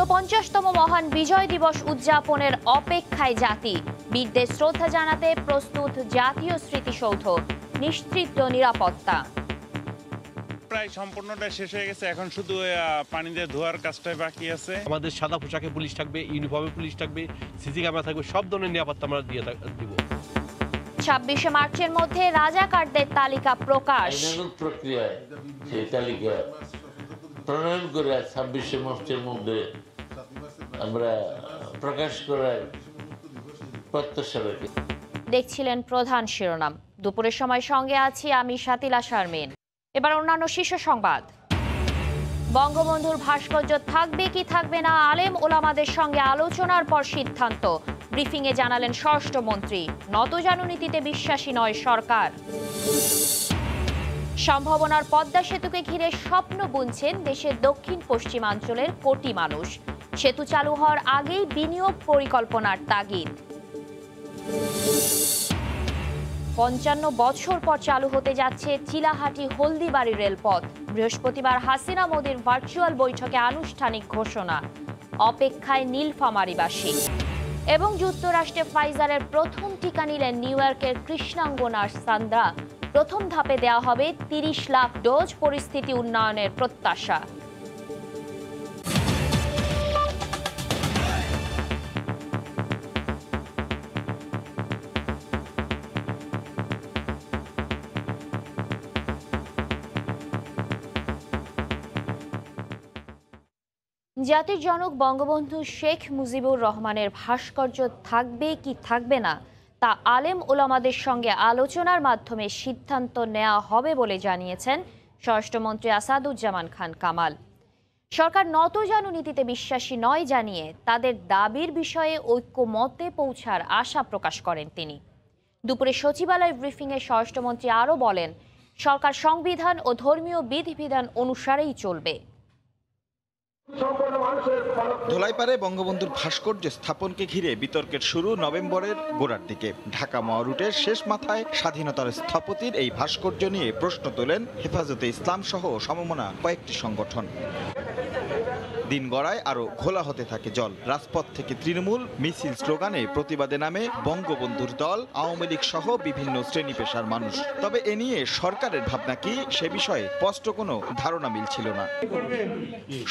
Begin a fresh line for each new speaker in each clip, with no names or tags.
৪৯তম মহান বিজয় দিবস উদযাপনের অপেক্ষায় জাতি। বীরদের শ্রদ্ধা জানাতে প্রস্তুত জাতীয় স্মৃতিসৌধ, নিশ্চিত নিরাপত্তা।
প্রায় সম্পূর্ণটা শেষ হয়ে গেছে, এখন শুধু পানি দিয়ে ধোয়ার কাজটাই বাকি আছে।
আমাদের সাদা পোশাকে পুলিশ থাকবে, ইউনিফর্মে পুলিশ থাকবে, সিসি ক্যামেরা থাকবে, সব ধরনের নিরাপত্তা আমরা দিয়ে দিব।
২৬শে মার্চের মধ্যে রাজাকারদের তালিকা প্রকাশ।
প্রক্রিয়ায় সেই তালিকা প্রণয়ন করে ২৬শে মার্চের মধ্যে আমরা প্রকাশ করার প্রত্যাশা রাখি।
দেখছিলেন প্রধান শিরোনাম। দুপুরের সময় সঙ্গে আছি আমি শাতিলা শারমিন। এবার অন্যান্য শীর্ষ সংবাদ। বঙ্গবন্ধুর ভাস্কর্য থাকবে কি থাকবে না, আলেম ওলামাদের সঙ্গে আলোচনার পর সিদ্ধান্ত। ব্রিফিংয়ে জানালেন স্বরাষ্ট্রমন্ত্রী। নতজানু নীতিতে বিশ্বাসী নয় সরকার। সম্ভাবনার পদ্মা সেতুকে ঘিরে স্বপ্ন বুনছেন দেশের দক্ষিণ পশ্চিমাঞ্চলের কোটি মানুষ। সেতু চালু হওয়ার আগেই বিনিয়োগ পরিকল্পনার তাগিদ। ৫৫ বছর পর চালু হতে যাচ্ছে চিলাহাটি হলদিবাড়ি রেলপথ। বৃহস্পতিবার হাসিনা মোদির ভার্চুয়াল বৈঠকে আনুষ্ঠানিক ঘোষণা। অপেক্ষায় নীলফামারীবাসী। এবং যুক্তরাষ্ট্রে ফাইজারের প্রথম টিকা নিলেন নিউ ইয়র্কের কৃষ্ণাঙ্গ নার্স সান্দ্রা। প্রথম ধাপে দেওয়া হবে ৩০ লাখ ডোজ। পরিস্থিতি উন্নয়নের প্রত্যাশা। জাতির জনক বঙ্গবন্ধু শেখ মুজিবুর রহমানের ভাস্কর্য থাকবে কি থাকবে না তা আলেম ওলামাদের সঙ্গে আলোচনার মাধ্যমে সিদ্ধান্ত নেওয়া হবে বলে জানিয়েছেন স্বরাষ্ট্রমন্ত্রী আসাদুজ্জামান খান কামাল। সরকার নতজানু নীতিতে বিশ্বাসী নয় জানিয়ে তাদের দাবির বিষয়ে ঐক্যমতে পৌঁছার আশা প্রকাশ করেন তিনি। দুপুরে সচিবালয় ব্রিফিংয়ে স্বরাষ্ট্রমন্ত্রী আরও বলেন, সরকার সংবিধান ও ধর্মীয় বিধিবিধান অনুসারেই চলবে।
ধোলাইপাড়ে বঙ্গবন্ধুর ভাস্কর্য স্থাপনকে ঘিরে বিতর্কের শুরু নভেম্বরের গোড়ার দিকে। ঢাকা মহারুটের শেষ মাথায় স্বাধীনতার স্থপতির এই ভাস্কর্য নিয়ে প্রশ্ন তোলেন হেফাজতে ইসলাম সহ সমমনা কয়েকটি সংগঠন। দিন গড়ায় আরো ঘোলা হতে থাকে জল। রাজপথ থেকে তৃণমূল মিছিল স্লোগানে প্রতিবাদে নামে বঙ্গবন্ধুর দল, আওয়ামী লীগ সহ বিভিন্ন শ্রেণী পেশার মানুষ। তবে এ নিয়ে সরকারের ভাবনা কি সে বিষয়ে স্পষ্ট কোনো ধারণা মিলছিল না।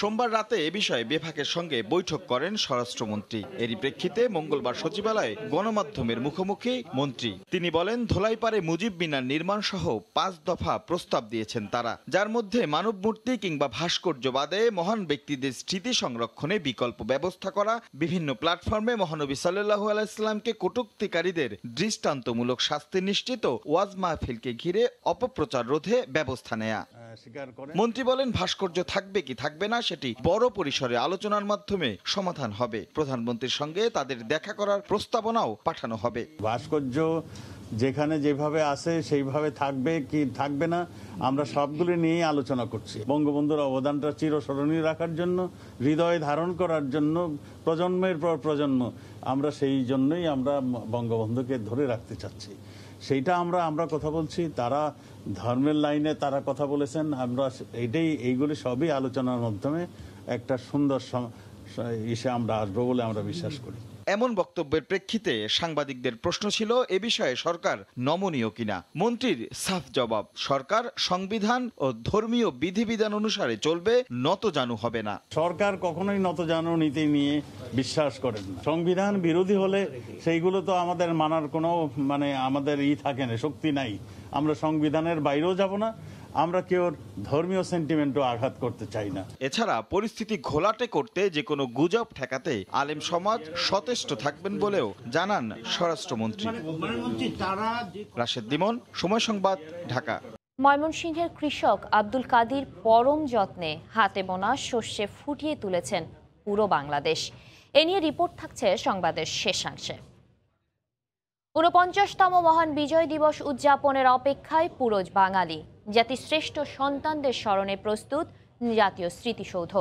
সোমবার রাতে এ বিষয়ে বিভাগের সঙ্গে বৈঠক করেন স্বরাষ্ট্রমন্ত্রী। এরই প্রেক্ষিতে মঙ্গলবার সচিবালয়ে গণমাধ্যমের মুখোমুখি মন্ত্রী। তিনি বলেন, ধোলাইপাড়ে মুজিব মিনার নির্মাণ সহ ৫ দফা প্রস্তাব দিয়েছেন তারা, যার মধ্যে মানব মূর্তি কিংবা ভাস্কর্য বাদে মহান ব্যক্তিদের স্মৃতি সংরক্ষণে বিকল্প ব্যবস্থা করা, বিভিন্ন প্ল্যাটফর্মে মহানবী সাল্লাল্লাহু আলাইহি সাল্লামকে কটূক্তিকারীদের দৃষ্টান্তমূলক শাস্তি নিশ্চিত, ওয়াজ মাহফিলকে ঘিরে অপপ্রচার রোধে ব্যবস্থা নেয়া। মন্ত্রী বলেন, ভাস্কর্য থাকবে কি থাকবে না সেটি বড় পরিসরে আলোচনার মাধ্যমে সমাধান হবে। প্রধানমন্ত্রীর সঙ্গে তাদের দেখা করার প্রস্তাবনাও পাঠানো হবে।
ভাস্কর্য যেখানে যেভাবে আছে সেইভাবে থাকবে কি থাকবে না, আমরা সবগুলো নিয়ে আলোচনা করছি। বঙ্গবন্ধুর অবদানটা চিরস্মরণীয় রাখার জন্য, হৃদয়ে ধারণ করার জন্য, প্রজন্মের পর প্রজন্ম আমরা সেই জন্যই আমরা বঙ্গবন্ধুকে ধরে রাখতে চাচ্ছি। সেইটা আমরা কথা বলছি, তারা ধর্মের লাইনে তারা কথা বলেছেন, আমরা এইগুলি সবই আলোচনার মাধ্যমে একটা সুন্দর ইসে আমরা আসবো বলে আমরা বিশ্বাস করি।
এমন বক্তব্যের প্রেক্ষিতে সাংবাদিকদের প্রশ্ন ছিল, এ বিষয়ে সরকার নমনীয় কিনা। মন্ত্রীর সাফ জবাব, সরকার সংবিধান ও ধর্মীয় বিধিবিধান অনুসারে চলবে, নতজানু হবে না।
সরকার কখনোই নতজানু নীতি নিয়ে বিশ্বাস করেন না। সংবিধান বিরোধী হলে সেইগুলো তো আমাদের মানার কোনো আমাদের থাকে না, শক্তি নাই। আমরা সংবিধানের বাইরেও যাব না, আমরা কেউ ধর্মীয় সেন্টিমেন্টও আঘাত করতে চাই না।
এছাড়া পরিস্থিতি ঘোলাটে করতে যে কোনো গুজব ঠেকাতে আলেম সমাজ সচেষ্ট থাকবেন বলেও জানান স্বরাষ্ট্রমন্ত্রী। রাশেদ দিমন, সময় সংবাদ, ঢাকা।
ময়মনসিংহের কৃষক আব্দুল কাদির পরম যত্নে হাতে বোনা শস্যে ফুটিয়ে তুলেছেন পুরো বাংলাদেশ। এ নিয়ে রিপোর্ট থাকছে সংবাদের শেষাংশে। ৪৯তম মহান বিজয় দিবস উদযাপনের অপেক্ষায় পুরো বাঙালি। জাতিশ্রেষ্ঠ সন্তানদের স্মরণে প্রস্তুত জাতীয় স্মৃতিসৌধ।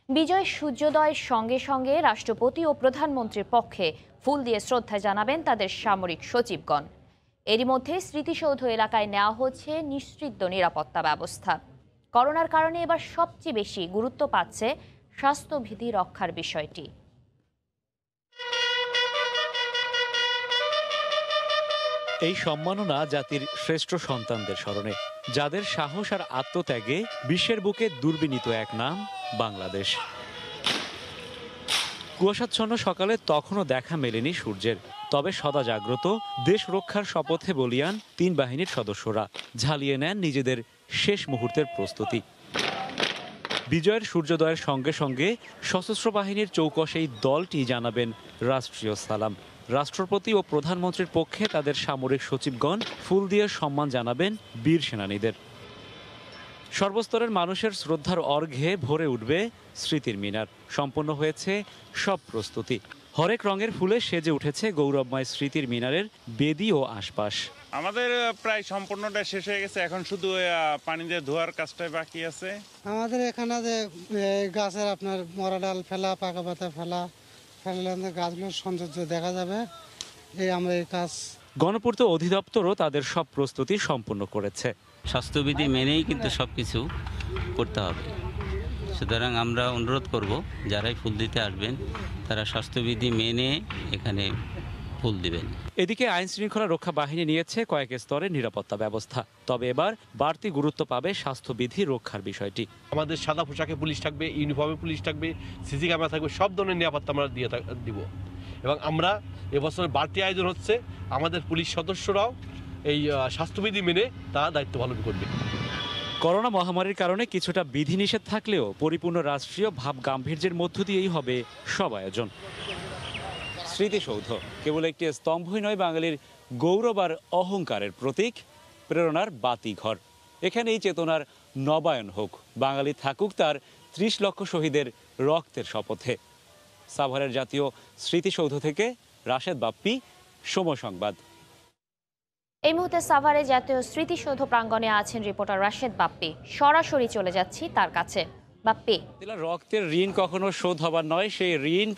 বিজয় সূর্যোদয়ের সঙ্গে সঙ্গে রাষ্ট্রপতি ও প্রধানমন্ত্রীর পক্ষে ফুল দিয়ে শ্রদ্ধা জানাবেন তাদের সামরিক সচিবগণ। এরই মধ্যে স্মৃতিসৌধ এলাকায় নেওয়া হচ্ছে নিশ্চিত নিরাপত্তা ব্যবস্থা। করোনার কারণে এবার সবচেয়ে বেশি গুরুত্ব পাচ্ছে স্বাস্থ্যবিধি রক্ষার বিষয়টি।
এই সম্মাননা জাতির শ্রেষ্ঠ সন্তানদের স্মরণে, যাদের সাহস আর আত্মত্যাগে বিশ্বের বুকে দুর্বিনীত এক নাম বাংলাদেশ। কুয়াশাচ্ছন্ন সকালে তখনও দেখা মেলেনি সূর্যের, তবে সদা জাগ্রত দেশ রক্ষার শপথে বলিয়ান 3 বাহিনীর সদস্যরা ঝালিয়ে নেন নিজেদের শেষ মুহূর্তের প্রস্তুতি। বিজয়ের সূর্যোদয়ের সঙ্গে সঙ্গে সশস্ত্র বাহিনীর চৌকসে এই দলটি জানাবেন রাষ্ট্রীয় সালাম। রাষ্ট্রপতি ও প্রধানমন্ত্রীর পক্ষে তাদের সামরিক সচিবগণ ফুল দিয়ে সম্মান জানাবেন বীর সেনানীদের। সর্বস্তরের মানুষের শ্রদ্ধার অর্ঘ্যে ভরে উঠবে স্মৃতির মিনার। সম্পন্ন হয়েছে সব প্রস্তুতি, হরেক রঙের ফুলে সেজে উঠেছে গৌরবময় স্মৃতির মিনারের বেদি ও আশপাশ।
আমাদের প্রায় সম্পূর্ণটা শেষ হয়ে গেছে, এখন শুধু পানি দিয়ে ধোয়ার কাজটাই বাকি আছে।
আমাদের এখানে যে গাছের আপনার মরা ডাল ফেলা, পাকা পাতা ফেলা, ফেললে গাছগুলোর সৌন্দর্য দেখা যাবে, আমরা এই কাজ।
গণপূর্ত অধিদপ্তরও তাদের সব প্রস্তুতি সম্পন্ন করেছে।
স্বাস্থ্যবিধি মেনেই কিন্তু সব কিছু করতে হবে। সুতরাং আমরা অনুরোধ করব যারাই ফুল দিতে আসবেন তারা স্বাস্থ্যবিধি মেনে এখানে ফুল দিবেন।
এদিকে আইন শৃঙ্খলা রক্ষা বাহিনী নিয়েছে কয়েক স্তরের নিরাপত্তা ব্যবস্থা, তবে এবার বাড়তি গুরুত্ব পাবে স্বাস্থ্যবিধি রক্ষার বিষয়টি।
আমাদের সাদা পোশাকে পুলিশ থাকবে, ইউনিফর্মে পুলিশ থাকবে, সিসি ক্যামেরা থাকবে, সব ধরনের নিরাপত্তা আমরা দিব। এবং আমরা এবছরের বাড়তি আয়োজন হচ্ছে, আমাদের পুলিশ সদস্যরাও এই স্বাস্থ্যবিধি মেনে তারা দায়িত্ব পালন করবে।
করোনা মহামারীর কারণে কিছুটা বিধিনিষেধ থাকলেও পরিপূর্ণ রাষ্ট্রীয় ভাব গাম্ভীর্যের মধ্য দিয়েই হবে সব আয়োজন। স্মৃতিসৌধ কেবল একটি স্তম্ভই নয়, বাঙালির গৌরব আর অহংকারের প্রতীক, প্রেরণার বাতিঘর। এখানে এই চেতনার নবায়ন হোক, বাঙালি থাকুক তার 30 লক্ষ শহীদের রক্তের শপথে। সাভারের জাতীয় স্মৃতিসৌধ থেকে রাশেদ বাপ্পি, সময় সংবাদ।
এই মুহূর্তে সাভারে জাতীয় স্মৃতিসৌধ প্রাঙ্গণে আছেন রিপোর্টার রাশেদ বাপ্পি। সরাসরি চলে যাচ্ছি তার কাছে। বাপ্পি,
রক্তের ঋণ কখনো শোধ হবার নয়, সেই ঋণ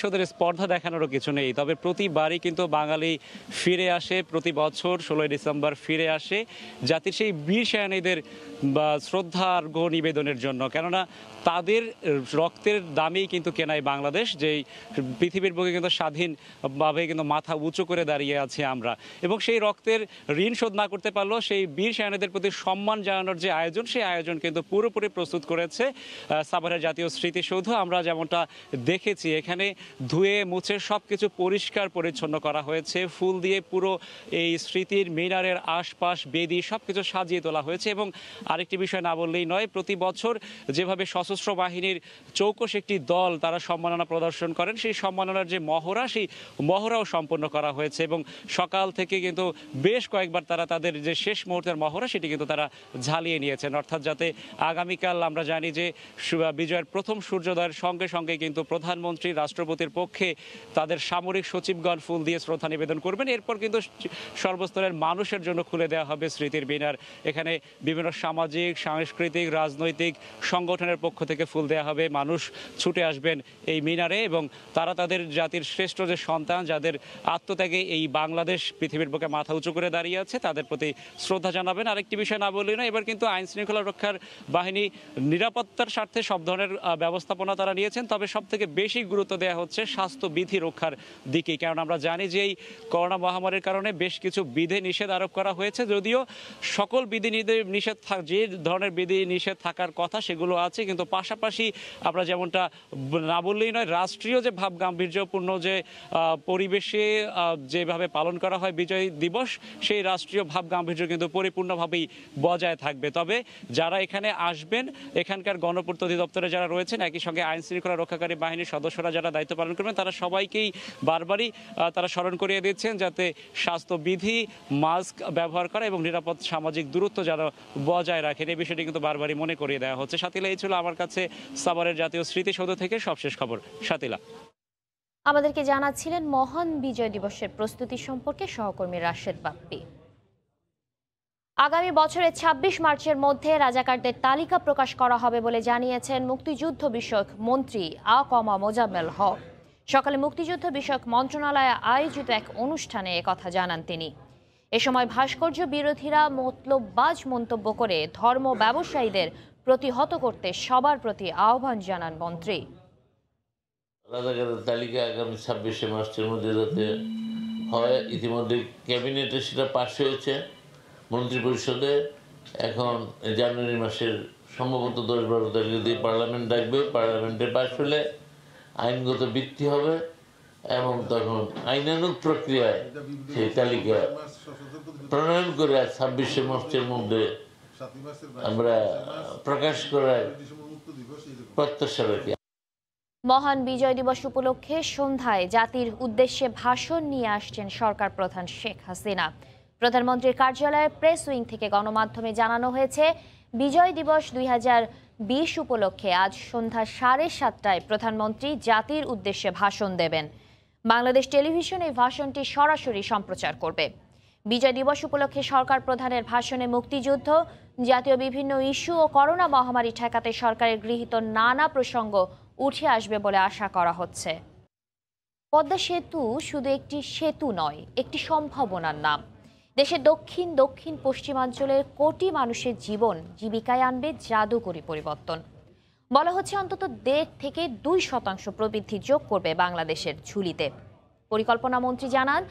শোধের স্পর্ধা দেখানোরও কিছু নেই। তবে প্রতিবারই কিন্তু বাঙালি ফিরে আসে, প্রতি বছর 16 ডিসেম্বর ফিরে আসে জাতির সেই বীর সেনানীদের শ্রদ্ধার্ঘ নিবেদনের জন্য। কেননা তাদের রক্তের দামেই কিন্তু কেনাই বাংলাদেশ, যেই পৃথিবীর বুকে কিন্তু স্বাধীনভাবে কিন্তু মাথা উঁচু করে দাঁড়িয়ে আছি আমরা। এবং সেই রক্তের ঋণ শোধ না করতে পারলেও সেই বীর সেনানীদের প্রতি সম্মান জানানোর যে আয়োজন, সেই আয়োজন কিন্তু পুরোপুরি প্রস্তুত করেছে সাভারের জাতীয় স্মৃতিসৌধ। আমরা যেমনটা দেখেছি, এখানে ধুয়ে মুছে সব কিছু পরিষ্কার পরিচ্ছন্ন করা হয়েছে, ফুল দিয়ে পুরো এই স্মৃতির মিনারের আশপাশ বেদি সব কিছু সাজিয়ে তোলা হয়েছে। এবং আরেকটি বিষয় না বললেই নয়, প্রতি বছর যেভাবে সশস্ত্র বাহিনীর চৌকস একটি দল তারা সম্মাননা প্রদর্শন করেন, সেই সম্মাননার যে মহড়া, সেই মহড়াও সম্পন্ন করা হয়েছে। এবং সকাল থেকে কিন্তু বেশ কয়েকবার তারা তাদের যে শেষ মুহূর্তের মহড়া, সেটি কিন্তু তারা ঝালিয়ে নিয়েছেন। অর্থাৎ যাতে আগামীকাল আমরা জানি যে বিজয়ের প্রথম সূর্যোদয়ের সঙ্গে সঙ্গে কিন্তু প্রধানমন্ত্রী রাষ্ট্রপতির পক্ষে তাদের সামরিক সচিবগণ ফুল দিয়ে শ্রদ্ধা নিবেদন করবেন। এরপর কিন্তু সর্বস্তরের মানুষের জন্য খুলে দেওয়া হবে স্মৃতির মিনার। এখানে বিভিন্ন সামাজিক, সাংস্কৃতিক, রাজনৈতিক সংগঠনের পক্ষ থেকে ফুল দেওয়া হবে। মানুষ ছুটে আসবেন এই মিনারে এবং তারা তাদের জাতির শ্রেষ্ঠ যে সন্তান, যাদের আত্মত্যাগে এই বাংলাদেশ পৃথিবীর বুকে মাথা উঁচু করে দাঁড়িয়ে আছে, তাদের প্রতি শ্রদ্ধা জানাবেন। আরেকটি বিষয় না বললেই না, এবার কিন্তু আইন শৃঙ্খলা রক্ষার বাহিনী নিরাপত্তার স্বার্থে সব ধরনের ব্যবস্থাপনা তারা নিয়েছেন, তবে সব থেকে বেশি গুরুত্ব দেওয়া হচ্ছে স্বাস্থ্যবিধি রক্ষার দিকে। কারণ আমরা জানি যে এই করোনা মহামারীর কারণে বেশ কিছু বিধি নিষেধ আরোপ করা হয়েছে, যদিও সকল বিধি নিষেধ যে ধরনের বিধি নিষেধ থাকার কথা সেগুলো আছে, কিন্তু পাশাপাশি আমরা যেমনটা না বললেই নয়, রাষ্ট্রীয় যে ভাব গাম্ভীর্যপূর্ণ যে পরিবেশে যেভাবে পালন করা হয় বিজয় দিবস, সেই রাষ্ট্রীয় ভাব গাম্ভীর্য কিন্তু পরিপূর্ণভাবেই বজায় থাকবে। তবে যারা এখানে আসবেন, এখানকার গণপূর্ত অধিদপ্তরে যারা রয়েছেন, একই সঙ্গে আইন শৃঙ্খলা রক্ষাকারী বাহিনীর সদস্যরা যারা দায়িত্ব পালন করবেন, তারা সবাইকেই বারবারই তারা স্মরণ করিয়ে দিচ্ছেন যাতে স্বাস্থ্যবিধি, মাস্ক ব্যবহার করা এবং নিরাপদ সামাজিক দূরত্ব যারা বজায় রাখেন, এই বিষয়টি কিন্তু বারবারই মনে করিয়ে দেওয়া হচ্ছে। সাথীলা, এই ছিল আমার কাছে সাভারের জাতীয় স্মৃতিসৌধ থেকে সবশেষ খবর। সাথীলা,
আমাদেরকে জানাচ্ছিলেন মহান বিজয় দিবসের প্রস্তুতি সম্পর্কে সহকর্মী রাশেদ বাপ্পি। আগামী বছরের 26 মার্চের মধ্যে রাজাকারদের তালিকা প্রকাশ করা হবে বলে জানিয়েছেন মুক্তিযুদ্ধ বিষয়ক মন্ত্রী মোজাম্মেল হক। সকালে মুক্তিযুদ্ধ বিষয়ক মন্ত্রণালয়ে আয়োজিত এক অনুষ্ঠানে একথা জানান তিনি। এ সময় ভাস্কর্য বিরোধীরা মতলববাজ মন্তব্য করে ধর্ম ব্যবসায়ীদের প্রতিহত করতে সবার প্রতি আহ্বান জানান মন্ত্রী।
রাজাকারের তালিকা আগামী 26শে মার্চের মধ্যে যাতে হয়, ইতিমধ্যে ক্যাবিনেটে সেটা পাস হয়েছে মন্ত্রিপরিষদে। এখন জানুয়ারি মাসের সম্ভবত 10-12 তারিখে দিয়ে পার্লামেন্ট ডাকবে, পার্লামেন্টে পাস হলে আইনগত ভিত্তি হবে এবং তখন আইনানুগ প্রক্রিয়ায় সেই তালিকা প্রণয়ন করে 26শে মার্চের মধ্যে আমরা প্রকাশ করার প্রত্যাশা রাখি।
মহান বিজয় দিবস উপলক্ষে সন্ধ্যায় জাতির উদ্দেশ্যে ভাষণ নিয়ে আসছেন সরকার প্রধান শেখ হাসিনা। প্রধানমন্ত্রীর কার্যালয়ের প্রেস উইং থেকে গণমাধ্যমে জানানো হয়েছে, বিজয় দিবস 2020 উপলক্ষে আজ সন্ধ্যা 7:30টায় প্রধানমন্ত্রী জাতির উদ্দেশ্যে ভাষণ দেবেন। বাংলাদেশ টেলিভিশন এই ভাষণটি সরাসরি সম্প্রচার করবে। বিজয় দিবস উপলক্ষে সরকার প্রধানের ভাষণে মুক্তিযুদ্ধ, জাতীয় বিভিন্ন ইস্যু ও করোনা মহামারী ঠেকাতে সরকারের গৃহীত নানা প্রসঙ্গ উঠে আসবে বলে আশা করা হচ্ছে। পদ্মা সেতু শুধু একটি সেতু নয়, একটি সম্ভাবনার নাম। দেশের দক্ষিণ পশ্চিমাঞ্চলের কোটি মানুষের জীবন জীবিকায় আনবে জাদুকরী পরিবর্তন। বলা হচ্ছে অন্তত 1.5 থেকে 2% প্রবৃদ্ধি যোগ করবে বাংলাদেশের ঝুলিতে। পরিকল্পনা মন্ত্রী জানান,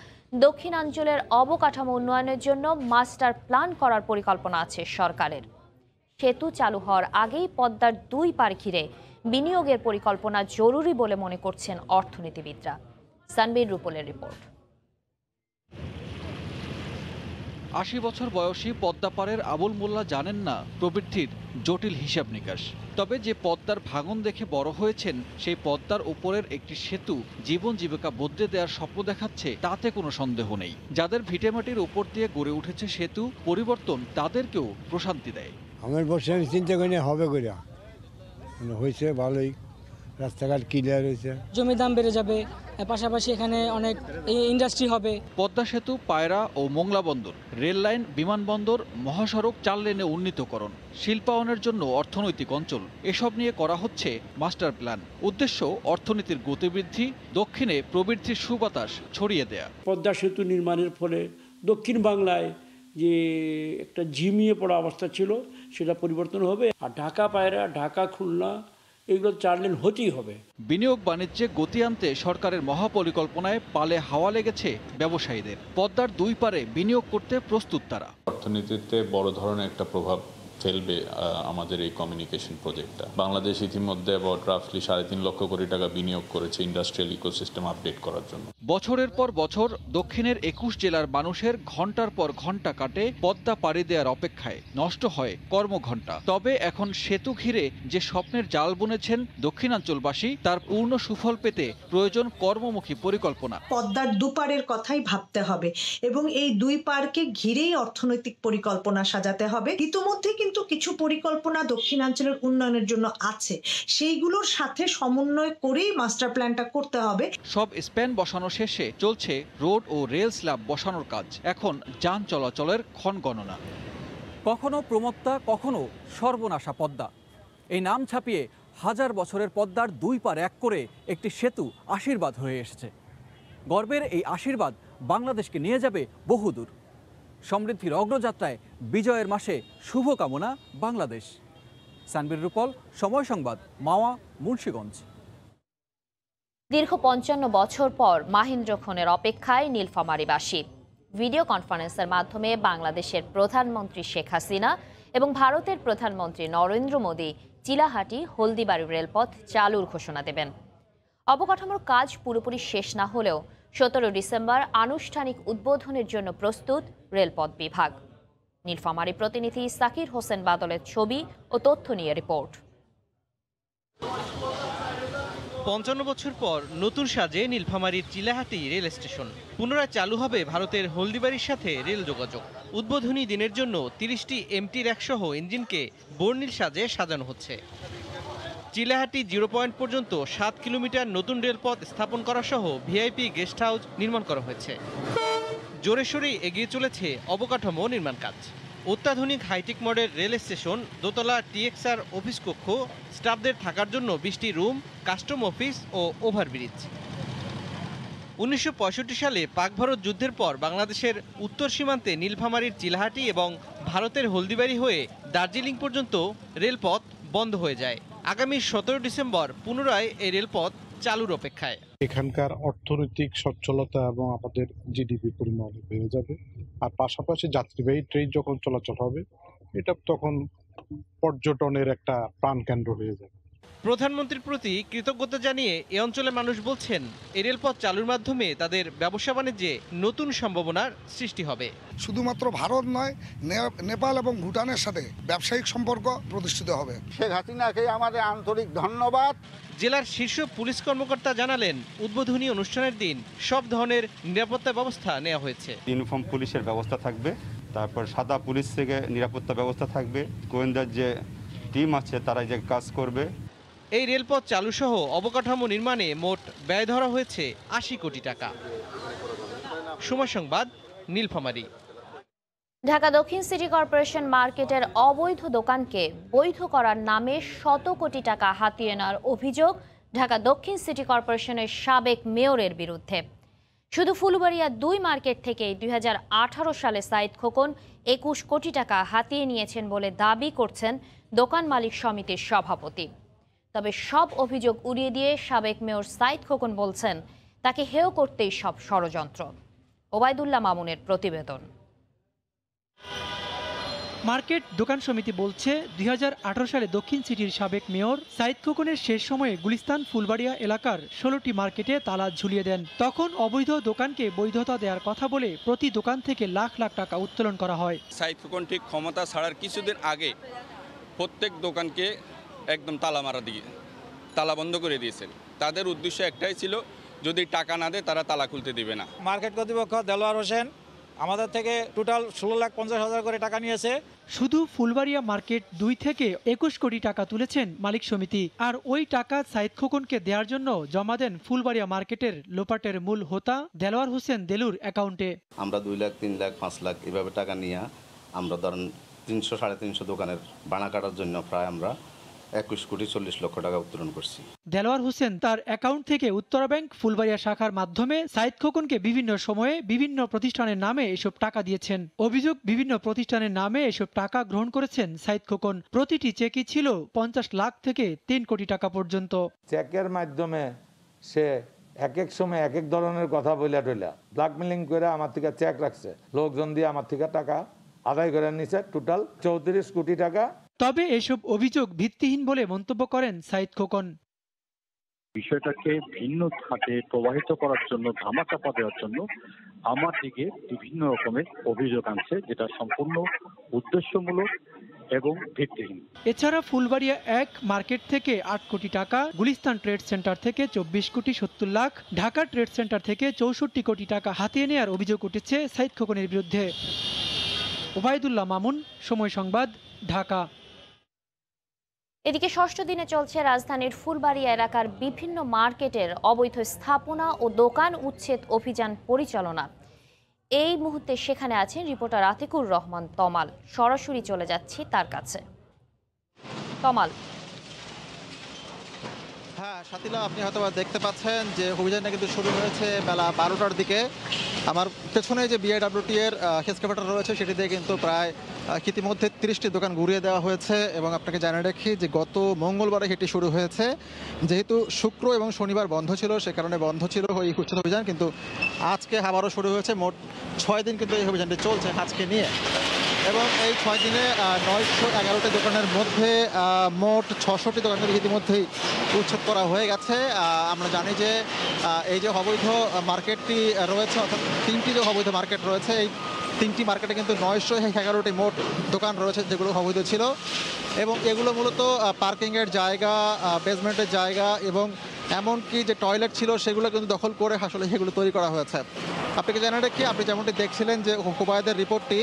দক্ষিণাঞ্চলের অবকাঠামো উন্নয়নের জন্য মাস্টার প্ল্যান করার পরিকল্পনা আছে সরকারের। সেতু চালু হওয়ার আগেই পদ্মার 2 পার ঘিরে বিনিয়োগের পরিকল্পনা জরুরি বলে মনে করছেন অর্থনীতিবিদরা। সানবীর রূপলের রিপোর্ট।
80 বছর বয়সী পদ্মা পাড়ের আবুল মোল্লা জানেন না প্রবৃদ্ধির জটিল হিসাব নিকাশ। তবে যে পদ্মার ভাঙন দেখে বড় হয়েছেন, সেই পদ্মার উপরের একটি সেতু জীবন জীবিকা বদলে দেওয়ার স্বপ্ন দেখাচ্ছে, তাতে কোনো সন্দেহ নেই। যাদের ভিটেমাটির উপর দিয়ে গড়ে উঠেছে সেতু, পরিবর্তন তাদেরকেও প্রশান্তি দেয়।
আমার বসে আমি চিন্তা করি হবে করিয়া হয়েছে ভালোই, রাস্তাঘাট ক্লিয়ার হয়েছে, জমি দাম বেড়ে যাবে, পাশাপাশি এখানে অনেক ইন্ডাস্ট্রি হবে।
পদ্মা সেতু, পায়রা ও মোংলা বন্দর, রেল লাইন, বিমানবন্দর, মহাসড়ক 4 লেনে উন্নীতকরণ, শিল্পায়নের জন্য অর্থনৈতিক অঞ্চল, এসব নিয়ে করা হচ্ছে মাস্টার প্ল্যান। উদ্দেশ্য অর্থনীতির গতিবৃদ্ধি, দক্ষিণে প্রবৃদ্ধির সুবাতাস ছড়িয়ে দেয়া।
পদ্মা সেতু নির্মাণের ফলে দক্ষিণ বাংলায় যে একটা ঝিমিয়ে পড়া অবস্থা ছিল সেটা পরিবর্তন হবে। আর ঢাকা পায়রা, ঢাকা খুলনা এগুলো 4 লেন হতেই হবে।
বিনিয়োগ বাণিজ্যে গতি আনতে সরকারের মহাপরিকল্পনায় পালে হাওয়া লেগেছে ব্যবসায়ীদের। পদ্মার 2 পারে বিনিয়োগ করতে প্রস্তুত তারা।
অর্থনীতিতে বড় ধরনের একটা প্রভাব ফেলবে আমাদের এই কমিউনিকেশন প্রজেক্টটা। বাংলাদেশ ইতিমধ্যে রাফলি 3.5 লক্ষ কোটি টাকা বিনিয়োগ করেছে ইন্ডাস্ট্রিয়াল ইকোসিস্টেম আপডেট করার জন্য।
বছরের পর বছর দক্ষিণের 21 জেলার মানুষের ঘন্টার পর ঘন্টা কাটে পদ্মা পাড়ি দেওয়ার অপেক্ষায়, নষ্ট হয় কর্মঘণ্টা। তবে এখন সেতু ঘিরে যে স্বপ্নের জাল বুনেছেন দক্ষিণাঞ্চলবাসী, তার পূর্ণ সুফল পেতে প্রয়োজন কর্মমুখী পরিকল্পনা।
পদ্মার 2 পারের কথাই ভাবতে হবে এবং এই 2 পারকে ঘিরেই অর্থনৈতিক পরিকল্পনা সাজাতে হবে। ইতিমধ্যে কিন্তু কিছু পরিকল্পনা দক্ষিণাঞ্চলের উন্নয়নের জন্য আছে, সেইগুলোর সাথে সমন্বয় করেই মাস্টার প্ল্যানটা করতে হবে।
সব স্প্যান বসানো শেষে চলছে রোড ও রেল স্ল্যাব বসানোর কাজ। এখন যান চলাচলের ক্ষণ গণনা।
কখনো প্রমত্তা, কখনো সর্বনাশা পদ্মা, এই নাম ছাপিয়ে 1000 বছরের পদ্মার 2 পার এক করে একটি সেতু আশীর্বাদ হয়ে এসেছে। গর্বের এই আশীর্বাদ বাংলাদেশকে নিয়ে যাবে বহুদূর। সমৃদ্ধির অগ্রযাত্রায় বিজয়ের মাসে শুভকামনা বাংলাদেশ। সানবীর রূপল, সময় সংবাদ, মাওয়া, মুন্সিগঞ্জ।
দীর্ঘ 55 বছর পর মাহেন্দ্রক্ষণের অপেক্ষায় নীলফামারীবাসী। ভিডিও কনফারেন্সের মাধ্যমে বাংলাদেশের প্রধানমন্ত্রী শেখ হাসিনা এবং ভারতের প্রধানমন্ত্রী নরেন্দ্র মোদী চিলাহাটি হলদিবাড়ি রেলপথ চালুর ঘোষণা দেবেন। অবকাঠামোর কাজ পুরোপুরি শেষ না হলেও 17 ডিসেম্বর আনুষ্ঠানিক উদ্বোধনের জন্য প্রস্তুত রেলপথ বিভাগ। নীলফামারী প্রতিনিধি সাকির হোসেন বাদলের ছবি ও তথ্য নিয়ে রিপোর্ট।
55 বছর পর নতুন সাজে নীলফামারীর চিলাহাটি রেল স্টেশন। পুনরায় চালু হবে ভারতের হলদিবাড়ির সাথে রেল যোগাযোগ। উদ্বোধনী দিনের জন্য 30টি এমটি র্যাক সহ ইঞ্জিনকে বর্ণিল সাজে সাজানো হচ্ছে। চিলাহাটি 0 পয়েন্ট পর্যন্ত 7 কিলোমিটার নতুন রেলপথ স্থাপন করা সহ ভিআইপি গেস্ট হাউস নির্মাণ করা হয়েছে। জোরে সোরেই এগিয়ে চলেছে অবকাঠামো নির্মাণ কাজ। অত্যাধুনিক হাইটেক মডেল রেল স্টেশন, দোতলা টিএক্সআর অফিস কক্ষ, স্টাফদের থাকার জন্য 20টি রুম, কাস্টম অফিস ও ওভারব্রিজ। 1965 সালে পাক ভারত যুদ্ধের পর বাংলাদেশের উত্তর সীমান্তে নীলফামারীর চিলাহাটি এবং ভারতের হলদিবাড়ি হয়ে দার্জিলিং পর্যন্ত রেলপথ বন্ধ হয়ে যায়। আগামী 17 ডিসেম্বর পুনরায় এই রেলপথ চালুর অপেক্ষায়।
এখানকার অর্থনৈতিক সচ্ছলতা এবং আমাদের জিডিপি পরিমাণ বেড়ে যাবে, আর পাশাপাশি যাত্রীবাহী ট্রেন যখন চলাচল হবে এটা তখন পর্যটনের একটা প্রাণকেন্দ্র হয়ে যাবে।
প্রধানমন্ত্রীর প্রতি কৃতজ্ঞতা জানিয়ে এ অঞ্চলের মানুষ বলছেন, এই রেলপথ চালুর মাধ্যমে তাদের ব্যবসা বাণিজ্যে নতুন সম্ভাবনার সৃষ্টি হবে।
শুধুমাত্র ভারত নয়, নেপাল এবং ভুটানের সাথে ব্যবসায়িক সম্পর্ক প্রতিষ্ঠিত হবে।
শেখ হাসিনাকে আমাদের আন্তরিক ধন্যবাদ।
জেলার শীর্ষ পুলিশ কর্মকর্তা জানালেন, উদ্বোধনী অনুষ্ঠানের দিন সব ধরনের নিরাপত্তা ব্যবস্থা নেওয়া হয়েছে।
ইউনিফর্ম পুলিশের ব্যবস্থা থাকবে, তারপর সাদা পুলিশ থেকে নিরাপত্তা ব্যবস্থা থাকবে, গোয়েন্দার যে টিম আছে তারা যে কাজ করবে।
এই রেলপথ চালু সহ অবকাঠামো নির্মাণে মোট ব্যয় ধরা হয়েছে 80 কোটি টাকা। সময় সংবাদ, নীলফামারী।
ঢাকা দক্ষিণ সিটি কর্পোরেশন মার্কেটের অবৈধ দোকানকে বৈধ করার নামে শত কোটি টাকা হাতিয়ে নেওয়ার অভিযোগ ঢাকা দক্ষিণ সিটি কর্পোরেশনের সাবেক মেয়রের বিরুদ্ধে। শুধু ফুলবাড়িয়া 2 মার্কেট থেকে 2018 সালে সাইদ খোকন 21 কোটি টাকা হাতিয়ে নিয়েছেন বলে দাবি করছেন দোকান মালিক সমিতির সভাপতি। তবে সব অভিযোগ উড়িয়ে দিয়ে সাবেক মেয়র সাইদ খোকন বলছেন, তাকে হেয় করতেই সব ষড়যন্ত্র। ওবায়দুল্লাহ মামুনের প্রতিবেদন।
মার্কেট দোকান সমিতি বলছে, 2018 সালে দক্ষিণ সিটির সাবেক মেয়র সাইদ খোকনের শেষ সময়ে গুলিস্তান ফুলবাড়িয়া এলাকার 16টি মার্কেটে তালা ঝুলিয়ে দেন। তখন অবৈধ দোকানকে বৈধতা দেওয়ার কথা বলে প্রতি দোকান থেকে লাখ লাখ টাকা উত্তোলন করা হয়।
সাইদ খোকন ঠিক ক্ষমতা ছাড়ার কিছুদিন আগে প্রত্যেক দোকানকে একদম তালা বন্ধ করে দিয়েছেন। তাদের উদ্দেশ্য একটাই ছিল, যদি টাকা না দেয় তারা তালা খুলতে দিবে না।
মার্কেট কর্তৃপক্ষ দেলোয়ার হোসেন আমাদের থেকে টোটাল 16,50,000 করে টাকা নিয়েছে।
শুধু ফুলবাড়িয়া মার্কেট 2 থেকে 21 কোটি টাকা তুলেছেন মালিক সমিতি, আর ওই টাকা সাইদ খোকনকে দেওয়ার জন্য জমা দেন ফুলবাড়িয়া মার্কেটের লোপাটের মূল হোতা দেলোয়ার হোসেন দেলুর অ্যাকাউন্টে।
আমরা 2 লাখ 3 লাখ 5 লাখ এভাবে টাকা নিয়ে আমরা ধরেন 300-350 দোকানের বানা কাটার জন্য প্রায় আমরা 21 কোটি 40 লক্ষ টাকা উত্তোলন করছি।
দেলোয়ার হোসেন তার অ্যাকাউন্ট থেকে উত্তরা ব্যাংক ফুলবাড়িয়া শাখার মাধ্যমে সাইদ খোকনকে বিভিন্ন সময়ে বিভিন্ন প্রতিষ্ঠানের নামে এসব টাকা দিয়েছেন। অভিযোগ, বিভিন্ন প্রতিষ্ঠানের নামে এসব টাকা গ্রহণ করেছেন সাইদ খোকন। প্রতিটি চেকই ছিল 50 লাখ থেকে 3 কোটি টাকা পর্যন্ত।
চেকের মাধ্যমে সে এক এক সময় এক এক ধরনের কথা বইলা টইলা ব্ল্যাকমেলিং করে আমার থেকে চেক রাখছে, লোকজন দিয়ে আমার থেকে টাকা আদায় করে নিছে টোটাল 34 কোটি টাকা।
তবে এসব অভিযোগ ভিত্তিহীন বলে মন্তব্য করেন সাইদ খোকন।
বিষয়টাকে ভিন্ন খাতে প্রবাহিত করার জন্য, ধামাচাপা দেওয়ার জন্য আমার দিকে বিভিন্ন রকমের অভিযোগ আনছে, যেটা সম্পূর্ণ উদ্দেশ্যমূলক এবং ভিত্তিহীন।
এছাড়া ফুলবাড়িয়া 1 মার্কেট থেকে 8 কোটি টাকা, গুলিস্তান ট্রেড সেন্টার থেকে 24 কোটি 70 লাখ, ঢাকা ট্রেড সেন্টার থেকে 64 কোটি টাকা হাতিয়ে নেওয়ার অভিযোগ উঠেছে সাইদ খোকনের বিরুদ্ধে। ওবায়দুল্লাহ মামুন, সময় সংবাদ, ঢাকা।
এদিকে ষষ্ঠ দিনে চলছে রাজধানীর ফুলবাড়িয়া এলাকার বিভিন্ন মার্কেটের অবৈধ স্থাপনা ও দোকান উচ্ছেদ অভিযান পরিচালনা। এই মুহূর্তে সেখানে আছেন রিপোর্টার আতিকুর রহমান তমাল। সরাসরি চলে যাচ্ছি তার কাছে। তমাল।
হ্যাঁ সাথীলা, আপনি হয়তো দেখতে পাচ্ছেন যে অভিযানটা কিন্তু শুরু হয়েছে বেলা 12টার দিকে। আমার পেছনে যে বিআইডব্লিউটি এর হেডকোয়ার্টার রয়েছে সেটি দিয়ে কিন্তু প্রায় ইতিমধ্যে 30টি দোকান ঘুরিয়ে দেওয়া হয়েছে। এবং আপনাকে জানিয়ে রাখি যে গত মঙ্গলবারে এটি শুরু হয়েছে। যেহেতু শুক্র এবং শনিবার বন্ধ ছিল, সে কারণে বন্ধ ছিল এই উচ্ছেদ অভিযান, কিন্তু আজকে আবারও শুরু হয়েছে। মোট 6 দিন কিন্তু এই অভিযানটি চলছে আজকে নিয়ে। এবং এই 6 দিনে 911টি দোকানের মধ্যে মোট 600টি দোকান ইতিমধ্যেই উচ্ছেদ করা হয়ে গেছে। আমরা জানি যে এই যে অবৈধ মার্কেটটি রয়েছে, অর্থাৎ 3টি যে অবৈধ মার্কেট রয়েছে, এই 3টি মার্কেটে কিন্তু 911টি মোট দোকান রয়েছে যেগুলো অবৈধ ছিল। এবং এগুলো মূলত পার্কিংয়ের জায়গা, বেসমেন্টের জায়গা এবং এমনকি যে টয়লেট ছিল সেগুলো কিন্তু দখল করে আসলে সেগুলো তৈরি করা হয়েছে। আপনাকে জানিয়ে রাখি, আপনি যেমনটি দেখছিলেন যে হুবায়দের রিপোর্টটি,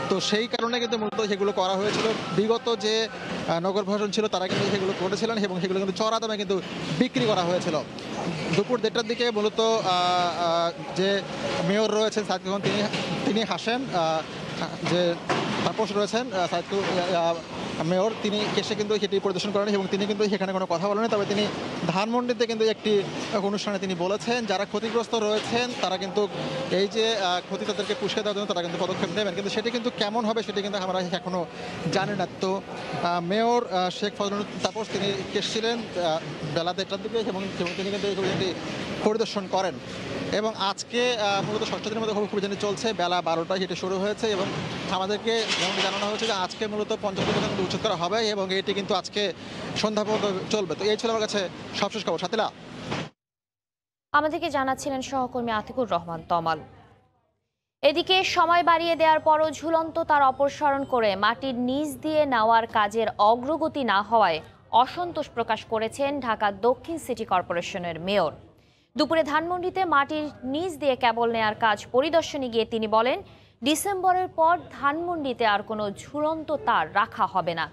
তো সেই কারণে কিন্তু মূলত সেগুলো করা হয়েছিল। বিগত যে নগর প্রশাসন ছিল তারা কিন্তু সেগুলো করেছিলেন এবং সেগুলো কিন্তু চড়া দামে কিন্তু বিক্রি করা হয়েছিল। দুপুর 1টার দিকে মূলত যে মেয়র রয়েছেন সাইদ খোকন তিনি হাসেন। যে তাপস রয়েছেন সাইদপুর মেয়র, তিনি এসে কিন্তু সেটি পরিদর্শন করেন এবং তিনি কিন্তু সেখানে কোনো কথা বলেন, তবে তিনি ধানমন্ডিতে কিন্তু একটি অনুষ্ঠানে তিনি বলেছেন যারা ক্ষতিগ্রস্ত রয়েছেন তারা কিন্তু এই যে ক্ষতি তাদেরকে পুষিয়ে দেওয়ার জন্য তারা কিন্তু পদক্ষেপ নেবেন, কিন্তু সেটি কিন্তু কেমন হবে সেটি কিন্তু আমরা এখনও জানি না। তো মেয়র শেখ ফজলুল তাপস তিনি এসেছিলেন বেলা 1টার দিকে এবং তিনি কিন্তু এই অভিযানটি পরিদর্শন করেন এবং আজকে মূলত 6টা দিনের মধ্যে অভিযানটি চলছে। বেলা 12টায় সেটি শুরু হয়েছে এবং আমাদেরকে যেমনটি জানানো হয়েছে যে আজকে মূলত 50টি দোকান উচ্ছেদ করা হবে এবং এটি কিন্তু আজকে সন্ধ্যা পর্যন্ত চলবে। তো এই ছিল আমার কাছে সবশেষ খবর। সাথীলা,
আমাদেরকে জানাচ্ছিলেন সহকর্মী আতিকুর রহমান তমাল। এদিকে সময় বাড়িয়ে দেওয়ার পরও ঝুলন্ত তার অপসারণ করে মাটির নিচ দিয়ে নেওয়ার কাজের অগ্রগতি না হওয়ায় অসন্তোষ প্রকাশ করেছেন ঢাকা দক্ষিণ সিটি কর্পোরেশনের মেয়র। দুপুরে ধানমন্ডিতে মাটির নিচ দিয়ে কেবল নেয়ার কাজ পরিদর্শনে গিয়ে তিনি বলেন, ডিসেম্বরের পর ধানমন্ডিতে আর কোনো ঝুলন্ত তার রাখা হবে না।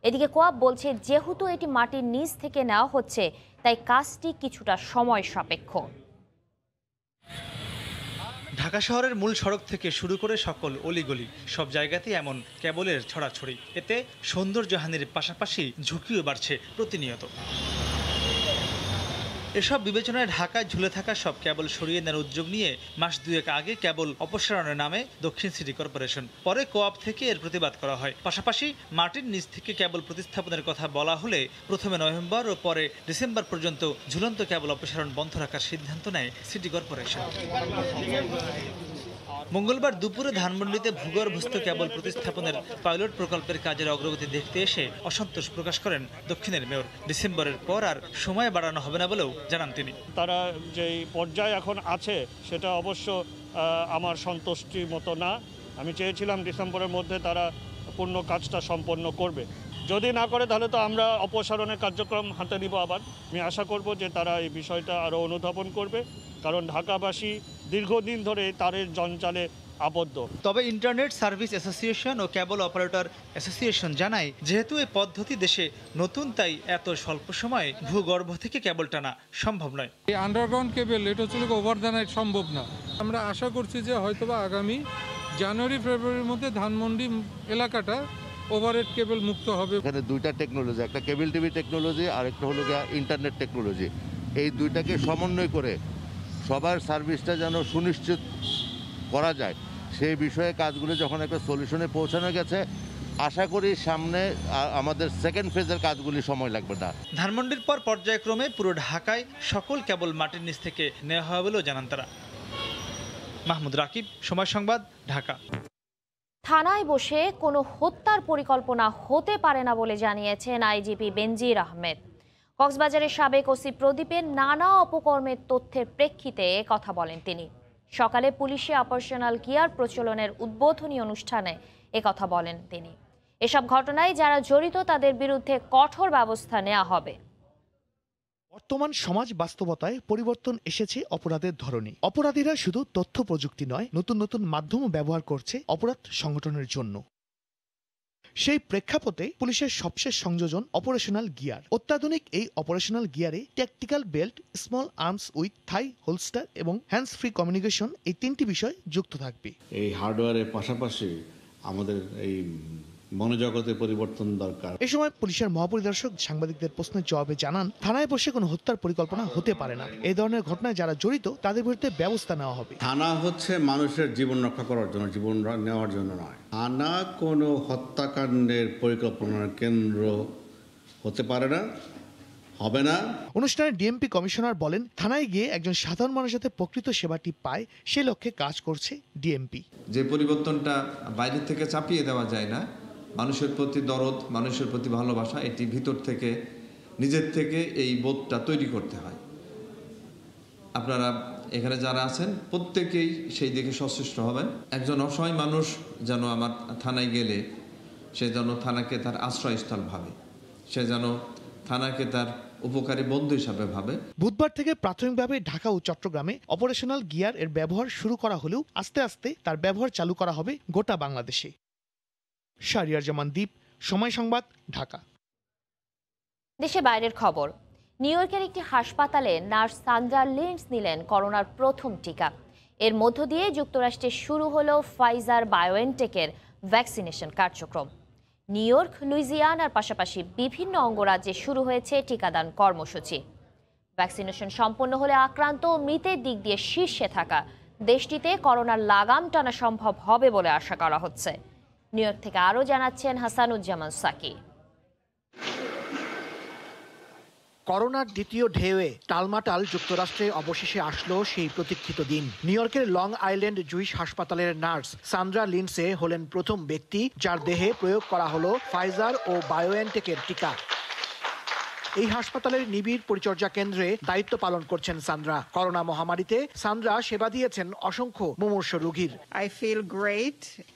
এদিকে কোয়াব বলছে, যেহেতু এটি মাটির নিচ থেকে নেওয়া হচ্ছে তাই কাজটি কিছুটা সময় সাপেক্ষ।
ঢাকা শহরের মূল সড়ক থেকে শুরু করে সকল অলিগলি সব জায়গাতেই এমন কেবলের ছড়াছড়ি। এতে সৌন্দর্যহানির পাশাপাশি ঝুঁকিও বাড়ছে প্রতিনিয়ত। এসব বিবেচনায় ঢাকায় ঝুলে থাকা সব কেবল সরিয়ে নেওয়ার উদ্যোগ নিয়ে মাস দুয়েক আগে কেবল অপসারণের নামে দক্ষিণ সিটি কর্পোরেশন, পরে কোঅপ থেকে এর প্রতিবাদ করা হয়। পাশাপাশি মাটির নিচ থেকে কেবল প্রতিস্থাপনের কথা বলা হলে প্রথমে নভেম্বর ও পরে ডিসেম্বর পর্যন্ত ঝুলন্ত কেবল অপসারণ বন্ধ রাখার সিদ্ধান্ত নেয় সিটি কর্পোরেশন। মঙ্গলবার দুপুরে ধানমন্ডিতে ভূগর্ভস্থ কেবল প্রতিস্থাপনের পাইলট প্রকল্পের কাজের অগ্রগতি দেখতে এসে অসন্তোষ প্রকাশ করেন দক্ষিণের মেয়র। ডিসেম্বরের পর আর সময় বাড়ানো হবে না বলেও জানান তিনি।
তারা যেই পর্যায়ে এখন আছে সেটা অবশ্য আমার সন্তুষ্টির মতো না। আমি চেয়েছিলাম ডিসেম্বরের মধ্যে তারা পূর্ণ কাজটা সম্পন্ন করবে। যদি না করে তাহলে তো আমরা অপসারণের কার্যক্রম হাতে নিব আবার। আমি আশা করব যে তারা এই বিষয়টা আরও অনুধাবন করবে, কারণ ঢাকাবাসী দীর্ঘদিন ধরে তারের জঞ্জালে আবদ্ধ।
তবে ইন্টারনেট সার্ভিস অ্যাসোসিয়েশন ও কেবল অপারেটর অ্যাসোসিয়েশন জানায়, যেহেতু এই পদ্ধতি দেশে নতুন তাই এত স্বল্প সময়ে ভূগর্ভ থেকে কেবল টানা সম্ভব নয়।
এই আন্ডারগ্রাউন্ড কেবল এটা হচ্ছে ওভার দ্য নাইট সম্ভব না। আমরা আশা করছি যে হয়তোবা আগামী জানুয়ারি ফেব্রুয়ারির মধ্যে ধানমন্ডি এলাকাটা ওভারহেড কেবল মুক্ত হবে।
এখানে দুইটা টেকনোলজি, একটা কেবল টিভি টেকনোলজি আর একটা হলো ইন্টারনেট টেকনোলজি। এই দুইটাকে সমন্বয় করে সবার সার্ভিসটা যেন সুনিশ্চিত করা যায় সেই বিষয়ে কাজগুলো যখন একটা সলিউশনে পৌঁছানো গেছে, আশা করি সামনে আমাদের সেকেন্ড ফেজের কাজগুলি সময় লাগবে না।
ধানমন্ডির পর পর্যায়ক্রমে পুরো ঢাকায় সকল কেবল মাটির নিচ থেকে নেওয়া হবে বলেও জানান তারা। মাহমুদ রাকিব, সময় সংবাদ, ঢাকা।
থানায় বসে কোনো হত্যার পরিকল্পনা হতে পারে না বলে জানিয়েছেন আইজিপি বেনজির আহমেদ। কক্সবাজারের সাবেক ওসি প্রদীপের নানা অপকর্মের তথ্যের প্রেক্ষিতে কথা বলেন তিনি। সকালে পুলিশে অপারেশনাল গিয়ার প্রচলনের উদ্বোধনী অনুষ্ঠানে কথা বলেন তিনি। এসব ঘটনায় যারা জড়িত তাদের বিরুদ্ধে কঠোর ব্যবস্থা নেওয়া হবে।
বর্তমান সমাজ বাস্তবতায় পরিবর্তন এসেছে অপরাধের ধরনে। অপরাধীরা শুধু তথ্য প্রযুক্তি নয়, নতুন নতুন মাধ্যমও ব্যবহার করছে অপরাধ সংগঠনের জন্য। সেই প্রেক্ষাপটে পুলিশের সবশেষ সংযোজন অপারেশনাল গিয়ার। অত্যাধুনিক এই অপারেশনাল গিয়ারে tactical belt, small arms with thigh holster এবং হ্যান্ডস ফ্রি কমিউনিকেশন, এই তিনটি বিষয় যুক্ত থাকবে।
এই হার্ডওয়্যারের পাশাপাশি আমাদের এই মনোজগতে পরিবর্তন দরকার।
এই সময় পুলিশের মহাপরিদর্শক সাংবাদিকদের প্রশ্নের জবাবে জানান, থানায় বসে কোনো হত্যার পরিকল্পনা হতে পারে না। এই ধরনের ঘটনায় যারা জড়িত তাদের বিরুদ্ধে ব্যবস্থা নেওয়া হবে।
থানা হচ্ছে মানুষের জীবন রক্ষা করার জন্য, জীবন নেওয়ার জন্য নয়। থানা কোনো হত্যাকাণ্ডের পরিকল্পনার কেন্দ্র হতে পারে না, হবে না।
অনুষ্ঠানে ডিএমপি কমিশনার বলেন, থানায় গিয়ে একজন সাধারণ মানুষ যাতে প্রকৃত সেবাটি পায় সে লক্ষ্যে কাজ করছে ডিএমপি।
যে পরিবর্তনটা বাইরে থেকে চাপিয়ে দেওয়া যায় না, মানুষের প্রতি দরদ, মানুষের প্রতি ভালোবাসা, এটি ভিতর থেকে নিজের থেকে এই বোধটা তৈরি করতে হয়। আপনারা এখানে যারা আছেন প্রত্যেকেই সেই দিকে সচেষ্ট হবেন। একজন অসহায় মানুষ যেন আমার থানায় গেলে সে যেন থানাকে তার আশ্রয়স্থল ভাবে, সে যেন থানাকে তার উপকারী বন্ধু হিসাবে ভাবে।
বুধবার থেকে প্রাথমিকভাবে ঢাকা ও চট্টগ্রামে অপারেশনাল গিয়ার এর ব্যবহার শুরু করা হলেও আস্তে আস্তে তার ব্যবহার চালু করা হবে গোটা বাংলাদেশে। শাহরিয়ার জামান দ্বীপ, সময় সংবাদ, ঢাকা।
দেশে বাইরের খবর। নিউ ইয়র্কের একটি হাসপাতালে নার্স সান্ড্রা লিন্ডস নিলেন করোনার প্রথম টিকা। এর মধ্য দিয়ে যুক্তরাষ্ট্রে শুরু হলো ফাইজার বায়োএনটেকের ভ্যাকসিনেশন কার্যক্রম। নিউ ইয়র্ক, লুইজিয়ানার পাশাপাশি বিভিন্ন অঙ্গরাজ্যে শুরু হয়েছে টিকাদান কর্মসূচি। ভ্যাকসিনেশন সম্পন্ন হলে আক্রান্ত ও মৃতের দিক দিয়ে শীর্ষে থাকা দেশটিতে করোনার লাগাম টানা সম্ভব হবে বলে আশা করা হচ্ছে। নিউ ইয়র্ক থেকে আরও জানাচ্ছেন হাসানুজ্জামান সাকি।
করোনার দ্বিতীয় ঢেউয়ে টালমাটাল যুক্তরাষ্ট্রে অবশেষে আসলো সেই প্রতীক্ষিত দিন। নিউ ইয়র্কের লং আইল্যান্ড জুইশ হাসপাতালের নার্স সান্দ্রা লিন্ডসে হলেন প্রথম ব্যক্তি যার দেহে প্রয়োগ করা হলো ফাইজার ও বায়োএনটেকের টিকা। এই হাসপাতালের নিবিড় পরিচর্যা কেন্দ্রে দায়িত্ব পালন করছেন সান্দ্রা। করোনা মহামারীতে সান্দ্রা সেবা দিয়েছেন অসংখ্য মুমূর্ষু রোগীর।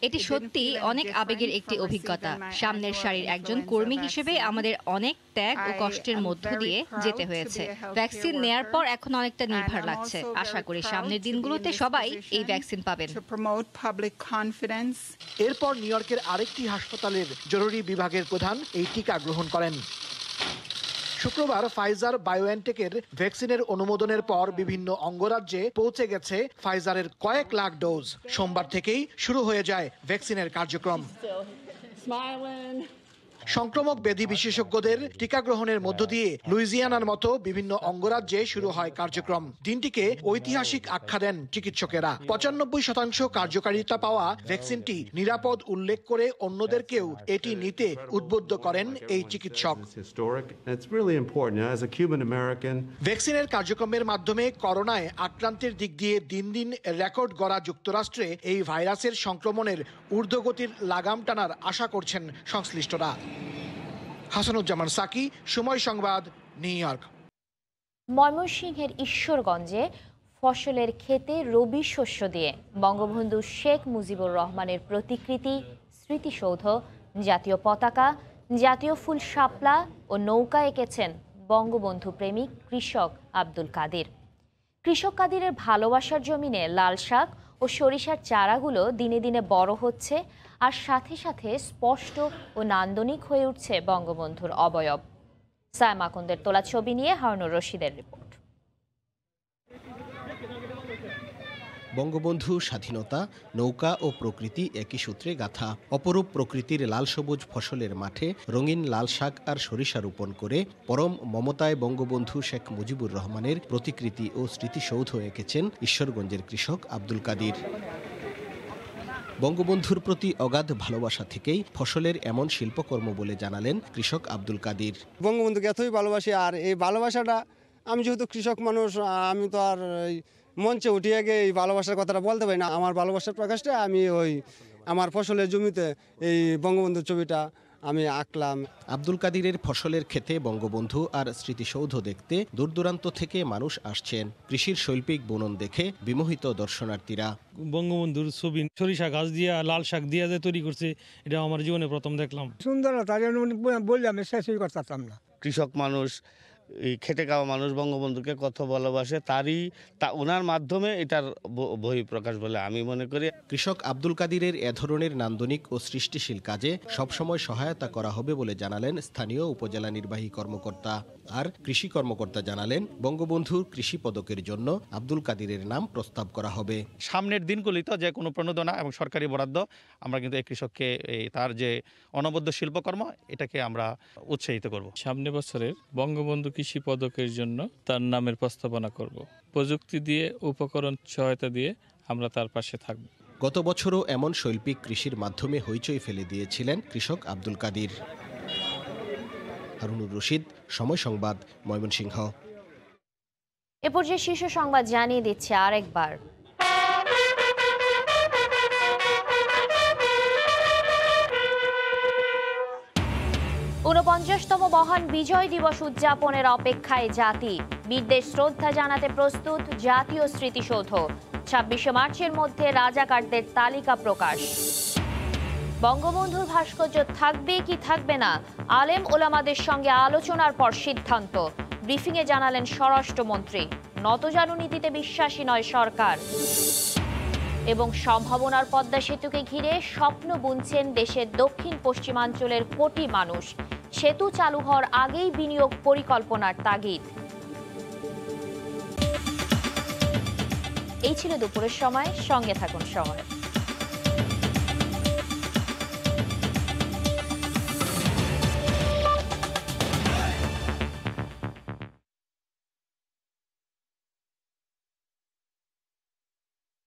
এটি সত্যি অনেক আবেগের একটি অভিজ্ঞতা। সামনের সারির একজন কর্মী হিসেবে আমাদের অনেক ত্যাগ ও কষ্টের মধ্য দিয়ে যেতে হয়েছে। ভ্যাকসিন নেয়ার পর এখন অনেকটা নির্ভর লাগছে। আশা করি সামনের দিনগুলোতে সবাই এই ভ্যাকসিন পাবেন।
এরপর নিউ ইয়র্কের আরেকটি হাসপাতালের জরুরি বিভাগের প্রধান এই টিকা গ্রহণ করেন। শুক্রবার ফাইজার বায়োএনটেকের ভ্যাকসিনের অনুমোদনের পর বিভিন্ন অঙ্গরাজ্যে পৌঁছে গেছে ফাইজারের কয়েক লাখ ডোজ। সোমবার থেকেই শুরু হয়ে যায় ভ্যাকসিনের কার্যক্রম। সংক্রামক ব্যাধি বিশেষজ্ঞদের টিকা গ্রহণের মধ্য দিয়ে লুইজিয়ানার মতো বিভিন্ন অঙ্গরাজ্যে শুরু হয় কার্যক্রম। দিনটিকে ঐতিহাসিক আখ্যা দেন চিকিৎসকেরা। 95% কার্যকারিতা পাওয়া ভ্যাকসিনটি নিরাপদ উল্লেখ করে অন্যদেরকেও এটি নিতে উদ্বুদ্ধ করেন এই চিকিৎসক। ভ্যাকসিনের কার্যক্রমের মাধ্যমে করোনায় আক্রান্তের দিক দিয়ে দিন দিন রেকর্ড গড়া যুক্তরাষ্ট্রে এই ভাইরাসের সংক্রমণের ঊর্ধ্বগতির লাগাম টানার আশা করছেন সংশ্লিষ্টরা। হাসানুজ্জামান সাকি, সময় সংবাদ, নিউ ইয়র্ক।
ময়মনসিংহের ঈশ্বরগঞ্জে ফসলের ক্ষেতে রবি শস্য দিয়ে বঙ্গবন্ধু শেখ মুজিবুর রহমানের প্রতিকৃতি, স্মৃতিসৌধ, জাতীয় পতাকা, জাতীয় ফুল শাপলা ও নৌকা এঁকেছেন বঙ্গবন্ধু প্রেমিক কৃষক আব্দুল কাদির। কৃষক কাদিরের ভালোবাসার জমিনে লাল শাক ও সরিষার চারাগুলো দিনে দিনে বড় হচ্ছে, আর সাথে সাথে স্পষ্ট ও নান্দনিক হয়ে উঠছে বঙ্গবন্ধুর অবয়ব। সায়েম আকন্দের তোলা ছবি নিয়ে হারুনুর রশিদের রিপোর্ট।
বঙ্গবন্ধু, স্বাধীনতা, নৌকা ও প্রকৃতি একই সূত্রে গাঁথা। অপরূপ প্রকৃতির লাল সবুজ ফসলের মাঠে রঙিন লাল শাক আর সরিষা রোপণ করে পরম মমতায় বঙ্গবন্ধু শেখ মুজিবুর রহমানের প্রতিকৃতি ও স্মৃতিসৌধ এঁকেছেন ঈশ্বরগঞ্জের কৃষক আব্দুল কাদির। বঙ্গবন্ধুর প্রতি অগাধ ভালোবাসা থেকেই ফসলের এমন শিল্পকর্ম বলে জানালেন কৃষক আব্দুল কাদির।
বঙ্গবন্ধুকে এতই ভালোবাসি, আর এই ভালোবাসাটা আমি যেহেতু কৃষক মানুষ, আমি তো আর মঞ্চে উঠিয়ে গিয়ে এই ভালোবাসার কথাটা বলতে পারি না। আমার ভালোবাসার প্রকাশটা আমি আমার ফসলের জমিতে এই বঙ্গবন্ধুর ছবিটা আমি আঁকলাম।
আব্দুল কাদিরের ফসলের ক্ষেতে বঙ্গবন্ধু আর স্মৃতিসৌধ দেখতে দূর দূরান্ত থেকে মানুষ আসছেন। কৃষির শৈল্পিক বুনন দেখে বিমোহিত দর্শনার্থীরা।
বঙ্গবন্ধুর ছবি সরিষা গাছ দিয়ে লাল শাক দিয়ে যে তৈরি করছে, এটা আমার জীবনে প্রথম দেখলাম।
সুন্দরতা বললাম, শেষই করতাম না।
কৃষক মানুষ, এই খেটে খাওয়া মানুষ বঙ্গবন্ধুকে কত ভালোবাসে, ওনার মাধ্যমে এটার বহিঃপ্রকাশ বলে আমি মনে করি।
কৃষক আব্দুল কাদিরের এ ধরনের নান্দনিক ও সৃষ্টিশীল কাজে সবসময় সহায়তা করা হবে বলে জানালেন স্থানীয় উপজেলা নির্বাহী কর্মকর্তা। আর কৃষি কর্মকর্তা জানালেন বঙ্গবন্ধুর কৃষি পদকের জন্য আব্দুল কাদিরের নাম প্রস্তাব করা হবে।
সামনের দিনগুলিতে যে কোনো প্রণোদনা এবং সরকারি বরাদ্দ আমরা কিন্তু এই কৃষককে তার যে অনবদ্য শিল্পকর্ম, এটাকে আমরা উৎসাহিত করব।
সামনে বছরের বঙ্গবন্ধু কৃষি পদকের জন্য তার নামের প্রস্তাবনা করব। প্রযুক্তি দিয়ে, উপকরণ সহায়তা দিয়ে আমরা তার পাশে থাকব।
গত বছরও এমন শৈল্পিক কৃষির মাধ্যমে হইচই ফেলে দিয়েছিলেন কৃষক আব্দুল কাদির। হারুনুর রশিদ, সময় সংবাদ, ময়মনসিংহ।
এ পর্যায়ে শীর্ষ সংবাদ জানিয়ে দিচ্ছে আরেকবার। ৪৯তম মহান বিজয় দিবস উদযাপনের অপেক্ষায় জাতি। বীরদের শ্রদ্ধা জানাতে প্রস্তুত জাতীয় স্মৃতিসৌধ। ২৬শে মার্চের মধ্যে রাজাকারদের তালিকা প্রকাশ। বঙ্গবন্ধুর ভাস্কর্য থাকবে কি থাকবে না, আলেম ওলামাদের সঙ্গে আলোচনার পর সিদ্ধান্ত। ব্রিফিংয়ে জানালেন স্বরাষ্ট্রমন্ত্রী। নতজানু নীতিতে বিশ্বাসী নয় সরকার। এবং সম্ভাবনার পদ্মা সেতুকে ঘিরে স্বপ্ন বুনছেন দেশের দক্ষিণ পশ্চিমাঞ্চলের কোটি মানুষ। সেতু চালু হওয়ার আগেই বিনিয়োগ পরিকল্পনার তাগিদ। এই ছিল দুপুরের সময়, সঙ্গে থাকুন সময়।